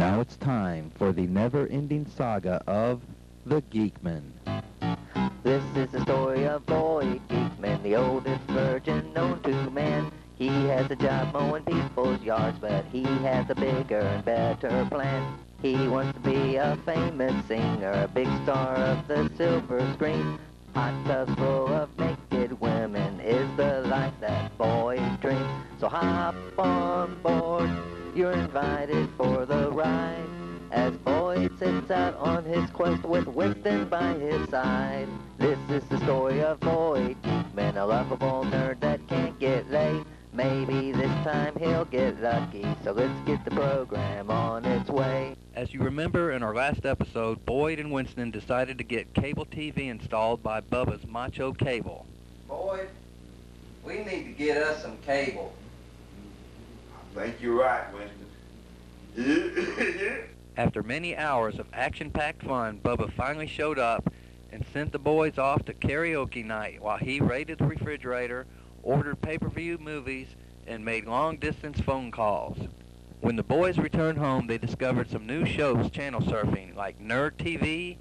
Now it's time for the never-ending saga of the Geekmen. This is the story of boy Geekman, the oldest virgin known to man. He has a job mowing people's yards, but he has a bigger and better plan. He wants to be a famous singer, a big star of the silver screen. Hot tubs full of naked women is the life that boy dreams. So hop on board, you're invited for the ride, as Boyd sets out on his quest with Winston by his side. This is the story of Boyd Geekman, a lovable nerd that can't get laid. Maybe this time he'll get lucky, so let's get the program on its way. As you remember in our last episode, Boyd and Winston decided to get cable TV installed by Bubba's Macho Cable. Boyd, we need to get us some cable. I think you're right, Winston. After many hours of action-packed fun, Bubba finally showed up and sent the boys off to karaoke night while he raided the refrigerator, ordered pay-per-view movies, and made long-distance phone calls. When the boys returned home, they discovered some new shows channel surfing, like Nerd TV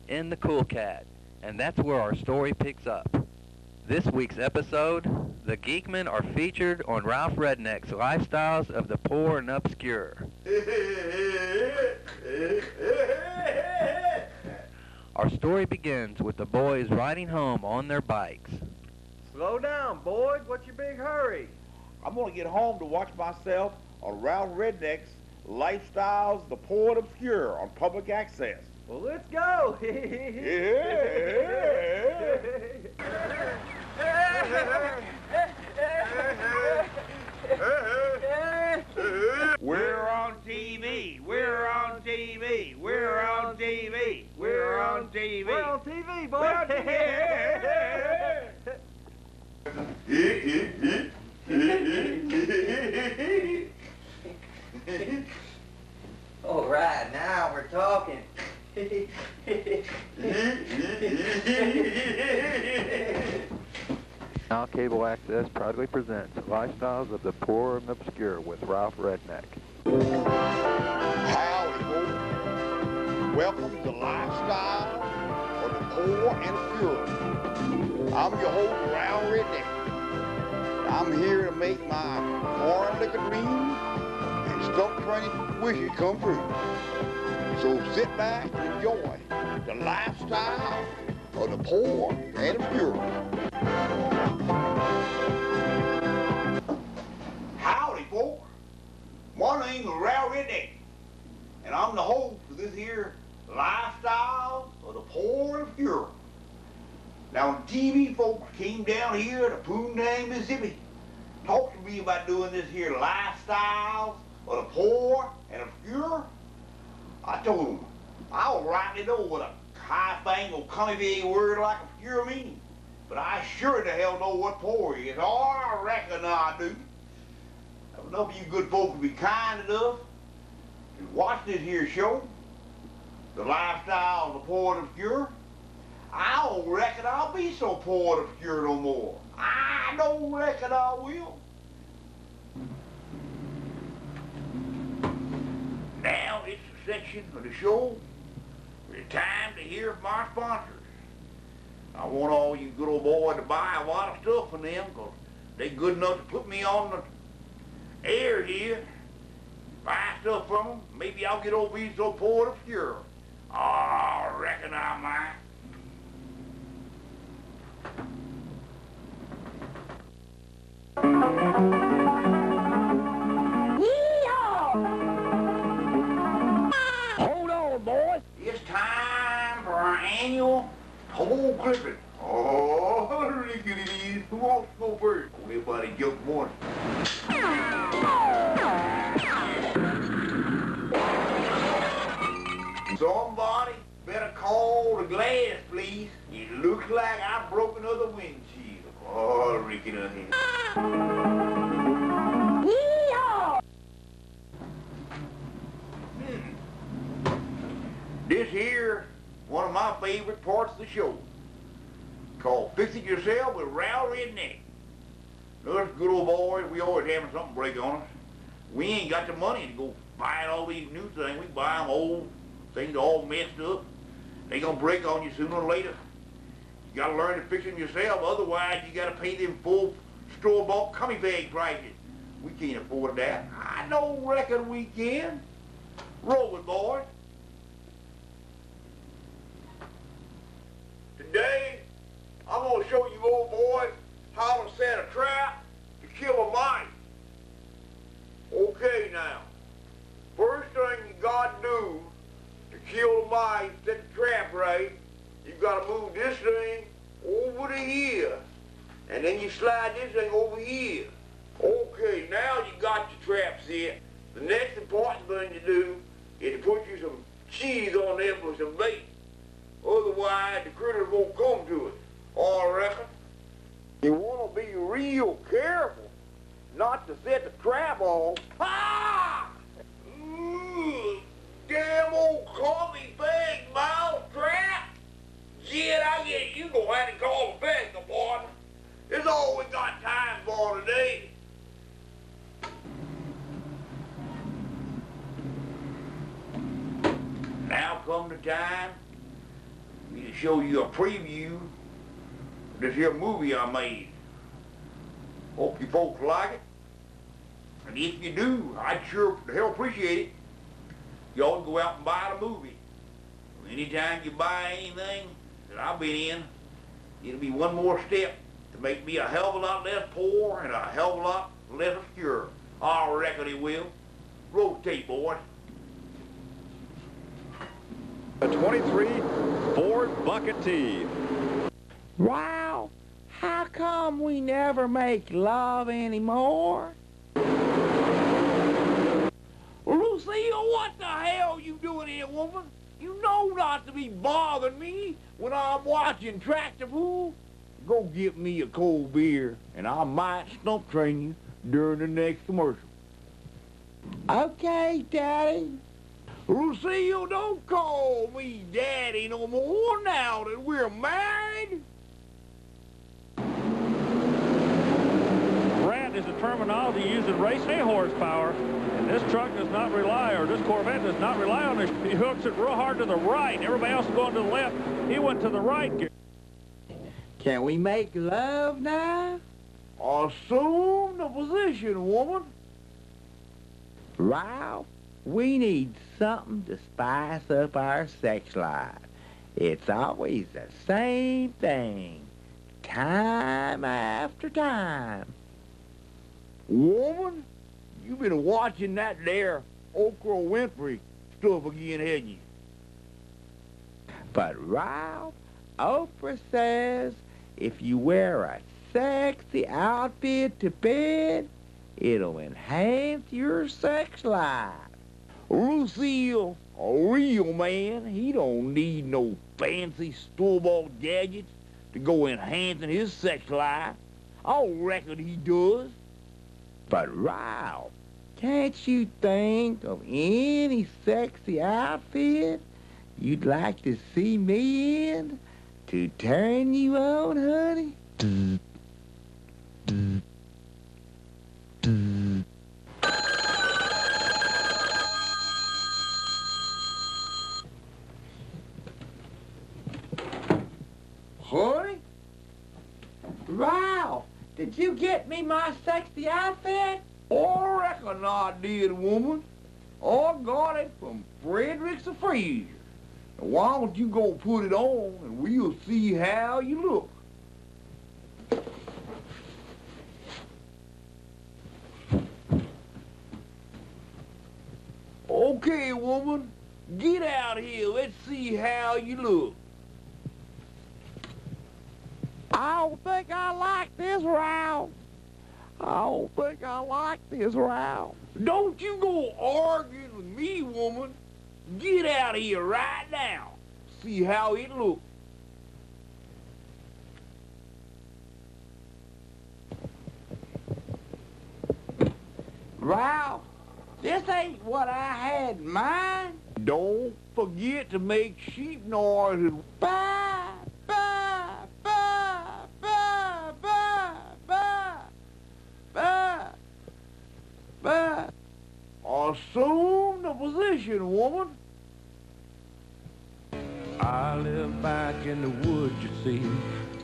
and the CoolNetCat, and that's where our story picks up. This week's episode, the Geekmen are featured on Ralph Redneck's Lifestyles of the Poor and Obscure. Our story begins with the boys riding home on their bikes. Slow down, Boyd. What's your big hurry? I'm going to get home to watch myself on Ralph Redneck's Lifestyles of the Poor and Obscure on public access. Well, let's go. We're on TV. We're on TV. We're on TV. We're on TV. We're on TV, boy. All right, now we're talking. Now Cable Access proudly presents Lifestyles of the Poor and Obscure with Ralph Redneck. Howdy, folks. Welcome to Lifestyle of the Poor and Obscure. I'm your host, Ralph Redneck. I'm here to make my foreign liquor dreams and stump training wishes come true. So sit back and enjoy the lifestyle of the poor and obscure. Howdy, folks. My name is Ralph Redneck, and I'm the host of this here Lifestyle of the Poor and Obscure. Now, the TV folks came down here to Poondang, Mississippi, talked to me about doing this here Lifestyles of the Poor and Obscure. I told them I don't rightly know what a high-fangled, cunny word like obscure means, but I sure the hell know what poor is. Oh, I reckon I do. Now, enough of you good folks be kind enough to watch this here show, The Lifestyle of the Poor and Obscure. I don't reckon I'll be so poor and obscure no more. I don't reckon I will. Now it's the section of the show where it's time to hear from our sponsors. I want all you good old boys to buy a lot of stuff from them, because they good enough to put me on the air here. Buy stuff from them. Maybe I'll get over being so poor and obscure. Oh, I reckon I might. Hold on, boys. It's time for our annual toe clipping. Oh, rickety. Who wants to go first? Everybody jump one. Somebody better call the glass, please. It looks like I broke another windshield. Oh, rickety. This here, one of my favorite parts of the show, called Fix It Yourself with Ralph Redneck. Us good old boys, we always having something break on us. We ain't got the money to go buying all these new things. We buy them old things all messed up. They gonna break on you sooner or later. You gotta learn to fix them yourself, otherwise you gotta pay them full store-bought gummy bag prices. We can't afford that. I don't reckon we can. Roll it, boys. Today, I'm gonna show you old boys how to set a trap to kill a mice. Okay now, first thing you gotta do to kill a mice, set the trap right, you gotta move this thing over to here. And then you slide this thing over here. Okay, now you got your trap set. The next important thing to do is to put you some cheese on there for some bait. Otherwise, the critters won't come to it. I reckon. You want to be real careful not to set the trap off. Ha! Ooh, damn old coffee big mouse trap. Shit, I guess you gonna have to call the vet, partner. It's all we got time for today. Now come the time for me to show you a preview of this here movie I made. Hope you folks like it. And if you do, I'd sure the hell appreciate it. You ought to go out and buy the movie. Anytime you buy anything that I've been in, it'll be one more step to make me a hell of a lot less poor and a hell of a lot less obscure. I reckon it will. Roll the tape, boys. A 23 Ford Bucket T. Wow, how come we never make love anymore? Lucille, what the hell you doing here, woman? You know not to be bothering me when I'm watching Tractor Fool. Go get me a cold beer, and I might stump train you during the next commercial. Okay, Daddy. Lucille, don't call me Daddy no more now that we're married. Rat is the terminology used in race hay horsepower, and this truck does not rely, or this Corvette does not rely on it. He hooks it real hard to the right. Everybody else is going to the left. He went to the right. Can we make love now? Assume the position, woman. Wow, we need something to spice up our sex life. It's always the same thing, time after time. Woman, you been watching that there Oprah Winfrey stuff again, haven't you? But Ralph, Oprah says if you wear a sexy outfit to bed, it'll enhance your sex life. Lucille, a real man, he don't need no fancy store-bought gadgets to go enhancing his sex life. I reckon he does. But Ralph, can't you think of any sexy outfit you'd like to see me in to turn you on, honey? Honey? Ralph, did you get me my sexy outfit? I reckon I did, woman. I got it from Frederick's of Freezer. Now, why don't you go put it on and we'll see how you look. Okay, woman, get out here. Let's see how you look. I don't think I like this, Ralph. I don't think I like this, Ralph. Don't you go arguing with me, woman. Get out of here right now. See how it looks. Ralph, this ain't what I had in mind. Don't forget to make sheep noises. Bye, bye, bye, bye, bye, bye, bye, bye. Assume the position, woman. I live back in the woods, you see.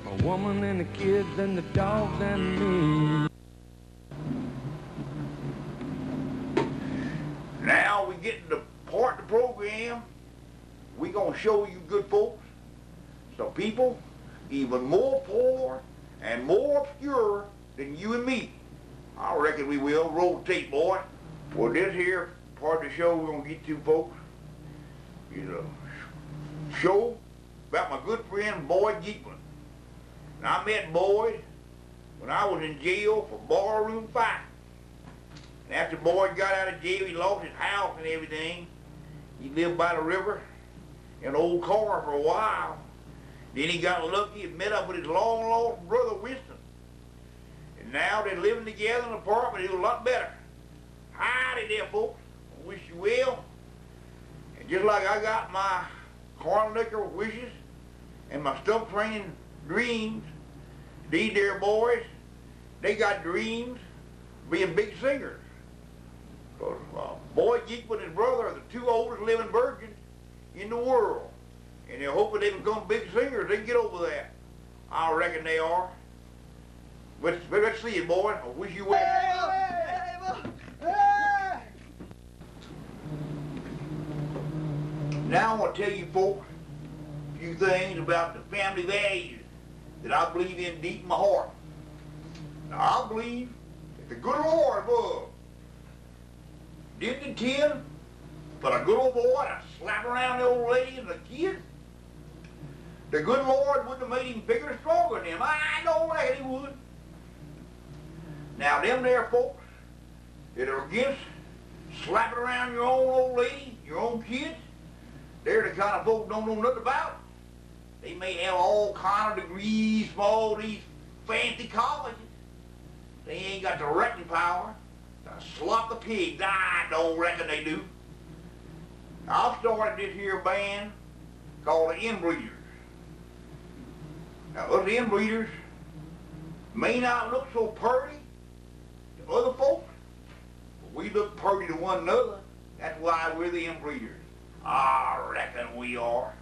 My woman and the kids and the dogs and me. Now we get to the part of the program we gonna show you good folks some people even more poor and more obscure than you and me. I reckon we will. Roll tape, boy. Well, this here part of the show we're gonna get to, folks, is a show about my good friend Boyd Geekmen. Now, I met Boyd when I was in jail for barroom fighting. And after Boyd got out of jail, he lost his house and everything. He lived by the river in an old car for a while. Then he got lucky and met up with his long-lost brother Winston. And now they're living together in an apartment. It's a lot better. Howdy there, folks. I wish you well. And just like I got my corn liquor wishes and my stump training dreams, these there boys, they got dreams of being big singers. Because Boyd Geekman and his brother are the two oldest living virgins in the world. And they're hoping they become big singers. They can get over that. I reckon they are. But let's see it, boy. I wish you well. Now I want to tell you folks a few things about the family values that I believe in deep in my heart. Now I believe that the good Lord above didn't intend for a good old boy to slap around the old lady and the kids. The good Lord wouldn't have made him bigger and stronger than him. I don't reckon he would. Now them there folks that are against slapping around your own old lady, your own kids, they're the kind of folks don't know nothing about it. They may have all kind of degrees from all these fancy colleges. They ain't got the wrecking power to slop the pigs. I don't reckon they do. Now, I've started this here band called the Inbreeders. Now, us inbreeders may not look so pretty to other folks, but we look pretty to one another. That's why we're the inbreeders. I reckon we are.